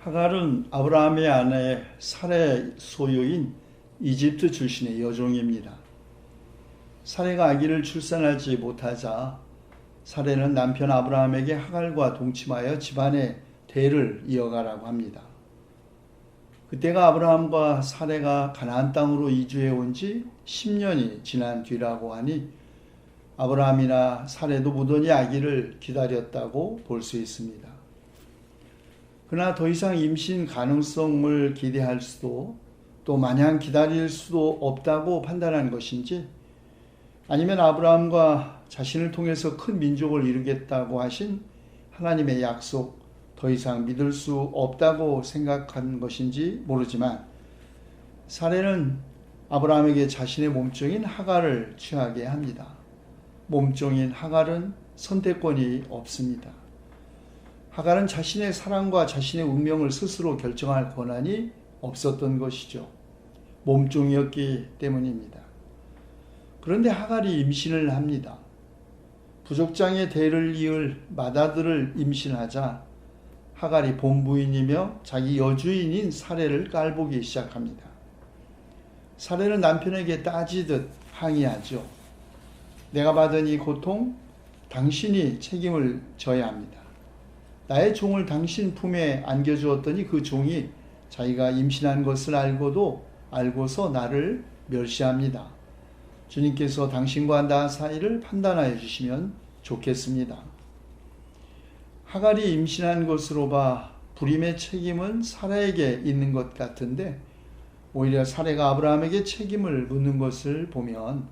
하갈은 아브라함의 아내 사레 소유인 이집트 출신의 여종입니다. 사레가 아기를 출산하지 못하자 사레는 남편 아브라함에게 하갈과 동침하여 집안의 대를 이어가라고 합니다. 그때가 아브라함과 사레가 가나안 땅으로 이주해 온 지 10년이 지난 뒤라고 하니 아브라함이나 사레도 무던히 아기를 기다렸다고 볼 수 있습니다. 그러나 더 이상 임신 가능성을 기대할 수도 또 마냥 기다릴 수도 없다고 판단한 것인지, 아니면 아브라함과 자신을 통해서 큰 민족을 이루겠다고 하신 하나님의 약속 더 이상 믿을 수 없다고 생각한 것인지 모르지만, 사레는 아브라함에게 자신의 몸종인 하갈을 취하게 합니다. 몸종인 하갈은 선택권이 없습니다. 하갈은 자신의 사랑과 자신의 운명을 스스로 결정할 권한이 없었던 것이죠. 몸종이었기 때문입니다. 그런데 하갈이 임신을 합니다. 부족장의 대를 이을 맏아들을 임신하자 하갈이 본부인이며 자기 여주인인 사레를 깔보기 시작합니다. 사레는 남편에게 따지듯 항의하죠. 내가 받은 이 고통, 당신이 책임을 져야 합니다. 나의 종을 당신 품에 안겨주었더니 그 종이 자기가 임신한 것을 알고서 나를 멸시합니다. 주님께서 당신과 나 사이를 판단하여 주시면 좋겠습니다. 하갈이 임신한 것으로 봐 불임의 책임은 사라에게 있는 것 같은데, 오히려 사레가 아브라함에게 책임을 묻는 것을 보면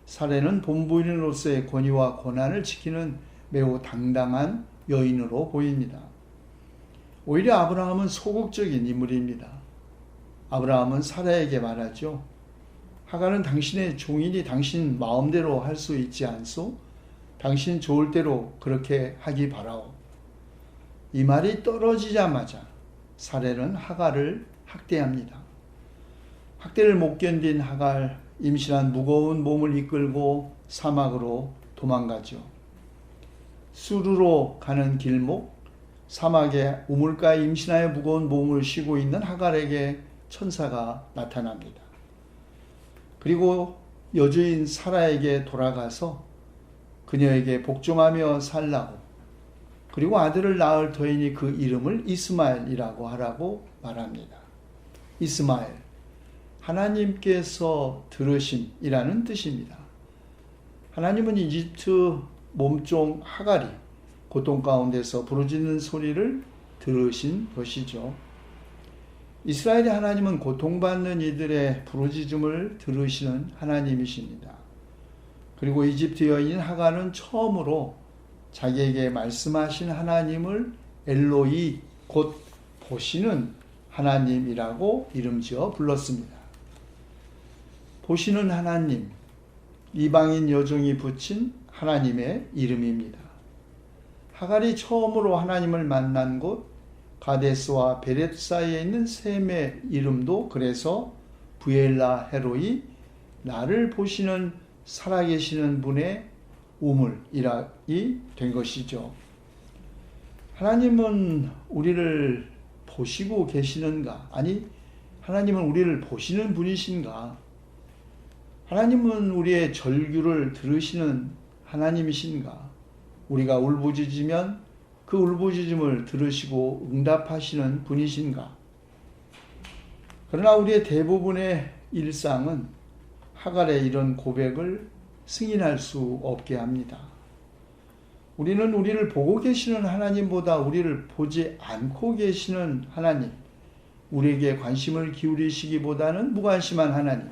사레는 본부인으로서의 권위와 권한을 지키는 매우 당당한 여인으로 보입니다. 오히려 아브라함은 소극적인 인물입니다. 아브라함은 사라에게 말하죠. 하갈은 당신의 종이니 당신 마음대로 할 수 있지 않소? 당신 좋을 대로 그렇게 하기 바라오. 이 말이 떨어지자마자 사레는 하갈을 학대합니다. 학대를 못 견딘 하갈, 임신한 무거운 몸을 이끌고 사막으로 도망가죠. 수르로 가는 길목, 사막에 우물가에 임신하여 무거운 몸을 쉬고 있는 하갈에게 천사가 나타납니다. 그리고 여주인 사라에게 돌아가서 그녀에게 복종하며 살라고, 그리고 아들을 낳을 터이니 그 이름을 이스마엘이라고 하라고 말합니다. 이스마엘, 하나님께서 들으심이라는 뜻입니다. 하나님은 이집트 몸종 하갈이 고통 가운데서 부르짖는 소리를 들으신 것이죠. 이스라엘의 하나님은 고통받는 이들의 부르짖음을 들으시는 하나님이십니다. 그리고 이집트 여인 하갈은 처음으로 자기에게 말씀하신 하나님을 엘로이, 곧 보시는 하나님이라고 이름지어 불렀습니다. 보시는 하나님, 이방인 여종이 붙인 하나님의 이름입니다. 하갈이 처음으로 하나님을 만난 곳 가데스와 베렛 사이에 있는 셈의 이름도 그래서 부엘라 헤로이, 나를 보시는 살아계시는 분의 우물이라이 된 것이죠. 하나님은 우리를 보시고 계시는가? 아니, 하나님은 우리를 보시는 분이신가? 하나님은 우리의 절규를 들으시는 하나님이신가? 우리가 울부짖으면 그 울부짖음을 들으시고 응답하시는 분이신가? 그러나 우리의 대부분의 일상은 하갈의 이런 고백을 승인할 수 없게 합니다. 우리는 우리를 보고 계시는 하나님보다 우리를 보지 않고 계시는 하나님, 우리에게 관심을 기울이시기보다는 무관심한 하나님,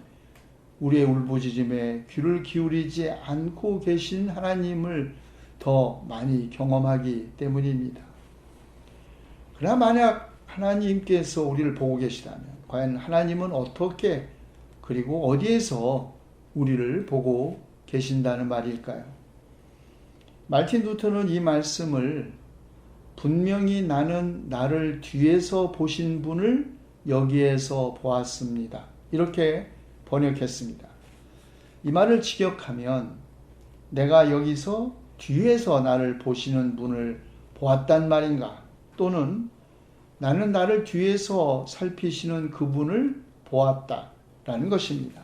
우리의 울부짖음에 귀를 기울이지 않고 계신 하나님을 더 많이 경험하기 때문입니다. 그러나 만약 하나님께서 우리를 보고 계시다면 과연 하나님은 어떻게, 그리고 어디에서 우리를 보고 계신다는 말일까요? 말틴 루터는 이 말씀을 분명히 나는 나를 뒤에서 보신 분을 여기에서 보았습니다, 이렇게 번역했습니다. 이 말을 직역하면 내가 여기서 뒤에서 나를 보시는 분을 보았단 말인가, 또는 나는 나를 뒤에서 살피시는 그분을 보았다라는 것입니다.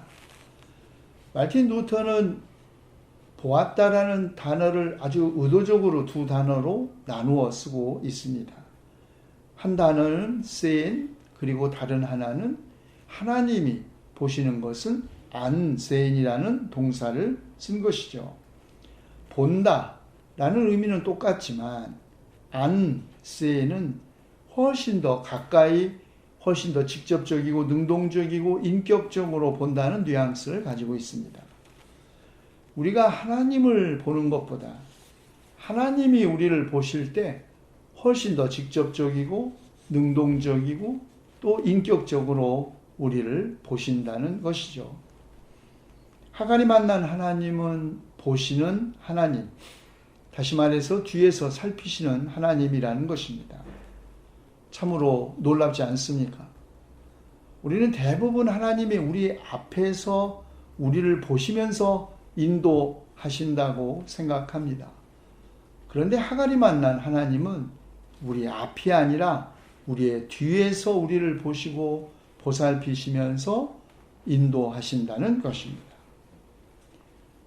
마틴 루터는 보았다라는 단어를 아주 의도적으로 두 단어로 나누어 쓰고 있습니다. 한 단어는 seen, 그리고 다른 하나는 하나님이 보시는 것은 unseen이라는 동사를 쓴 것이죠. 본다 라는 의미는 똑같지만 unseen은 훨씬 더 가까이, 훨씬 더 직접적이고 능동적이고 인격적으로 본다는 뉘앙스를 가지고 있습니다. 우리가 하나님을 보는 것보다 하나님이 우리를 보실 때 훨씬 더 직접적이고 능동적이고 또 인격적으로 우리를 보신다는 것이죠. 하갈이 만난 하나님은 보시는 하나님, 다시 말해서 뒤에서 살피시는 하나님이라는 것입니다. 참으로 놀랍지 않습니까? 우리는 대부분 하나님이 우리 앞에서 우리를 보시면서 인도하신다고 생각합니다. 그런데 하갈이 만난 하나님은 우리 앞이 아니라 우리의 뒤에서 우리를 보시고 보살피시면서 인도하신다는 것입니다.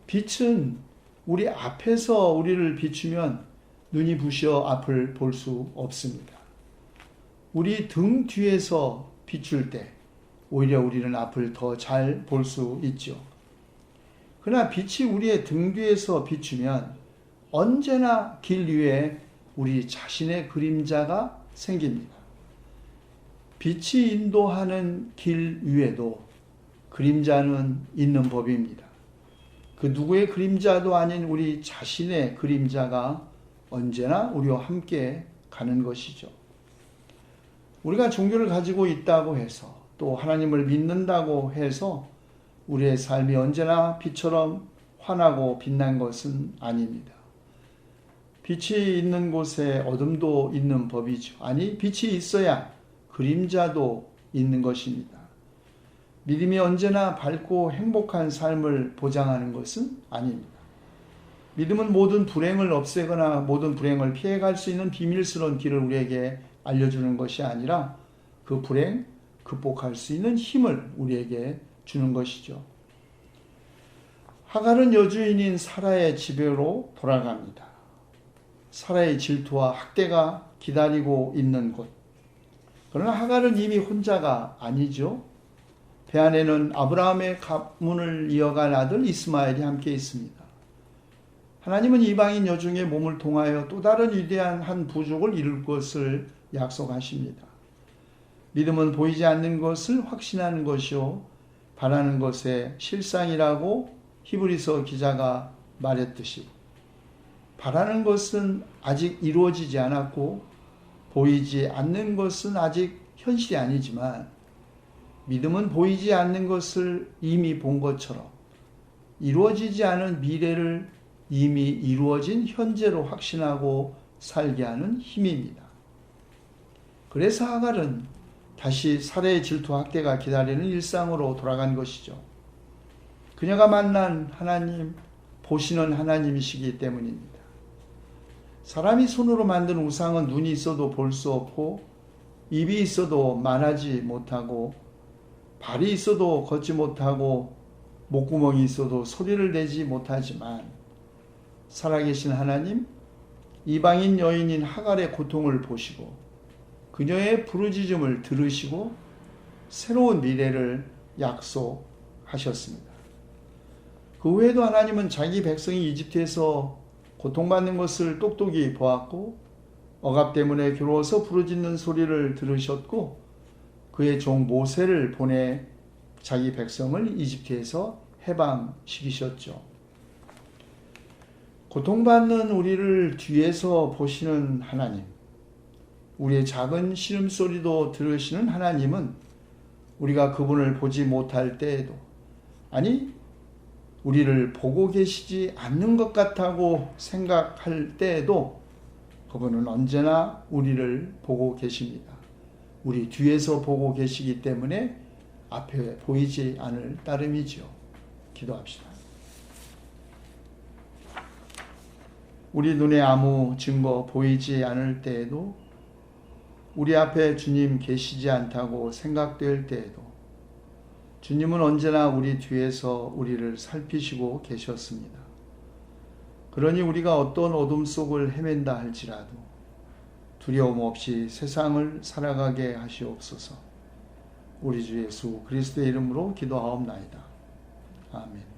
빛은 우리 앞에서 우리를 비추면 눈이 부셔 앞을 볼 수 없습니다. 우리 등 뒤에서 비출 때 오히려 우리는 앞을 더 잘 볼 수 있죠. 그러나 빛이 우리의 등 뒤에서 비추면 언제나 길 위에 우리 자신의 그림자가 생깁니다. 빛이 인도하는 길 위에도 그림자는 있는 법입니다. 그 누구의 그림자도 아닌 우리 자신의 그림자가 언제나 우리와 함께 가는 것이죠. 우리가 종교를 가지고 있다고 해서 또 하나님을 믿는다고 해서 우리의 삶이 언제나 빛처럼 환하고 빛난 것은 아닙니다. 빛이 있는 곳에 어둠도 있는 법이죠. 아니, 빛이 있어야 그림자도 있는 것입니다. 믿음이 언제나 밝고 행복한 삶을 보장하는 것은 아닙니다. 믿음은 모든 불행을 없애거나 모든 불행을 피해갈 수 있는 비밀스러운 길을 우리에게 알려주는 것이 아니라 그 불행, 극복할 수 있는 힘을 우리에게 주는 것이죠. 하갈은 여주인인 사라의 집으로 돌아갑니다. 사라의 질투와 학대가 기다리고 있는 곳. 그러나 하갈은 이미 혼자가 아니죠. 배 안에는 아브라함의 가문을 이어갈 아들 이스마엘이 함께 있습니다. 하나님은 이방인 여종의 몸을 통하여 또 다른 위대한 한 부족을 이룰 것을 약속하십니다. 믿음은 보이지 않는 것을 확신하는 것이요 바라는 것의 실상이라고 히브리서 기자가 말했듯이 바라는 것은 아직 이루어지지 않았고 보이지 않는 것은 아직 현실이 아니지만 믿음은 보이지 않는 것을 이미 본 것처럼 이루어지지 않은 미래를 이미 이루어진 현재로 확신하고 살게 하는 힘입니다. 그래서 하갈은 다시 사라의 질투 학대가 기다리는 일상으로 돌아간 것이죠. 그녀가 만난 하나님, 보시는 하나님이시기 때문입니다. 사람이 손으로 만든 우상은 눈이 있어도 볼 수 없고 입이 있어도 말하지 못하고 발이 있어도 걷지 못하고 목구멍이 있어도 소리를 내지 못하지만 살아계신 하나님, 이방인 여인인 하갈의 고통을 보시고 그녀의 부르짖음을 들으시고 새로운 미래를 약속하셨습니다. 그 후에도 하나님은 자기 백성이 이집트에서 고통받는 것을 똑똑히 보았고 억압 때문에 괴로워서 부르짖는 소리를 들으셨고 그의 종 모세를 보내 자기 백성을 이집트에서 해방시키셨죠. 고통받는 우리를 뒤에서 보시는 하나님, 우리의 작은 신음소리도 들으시는 하나님은 우리가 그분을 보지 못할 때에도, 아니 우리를 보고 계시지 않는 것 같다고 생각할 때에도 그분은 언제나 우리를 보고 계십니다. 우리 뒤에서 보고 계시기 때문에 앞에 보이지 않을 따름이죠. 기도합시다. 우리 눈에 아무 증거 보이지 않을 때에도 우리 앞에 주님 계시지 않다고 생각될 때에도 주님은 언제나 우리 뒤에서 우리를 살피시고 계셨습니다. 그러니 우리가 어떤 어둠 속을 헤맨다 할지라도 두려움 없이 세상을 살아가게 하시옵소서. 우리 주 예수 그리스도의 이름으로 기도하옵나이다. 아멘.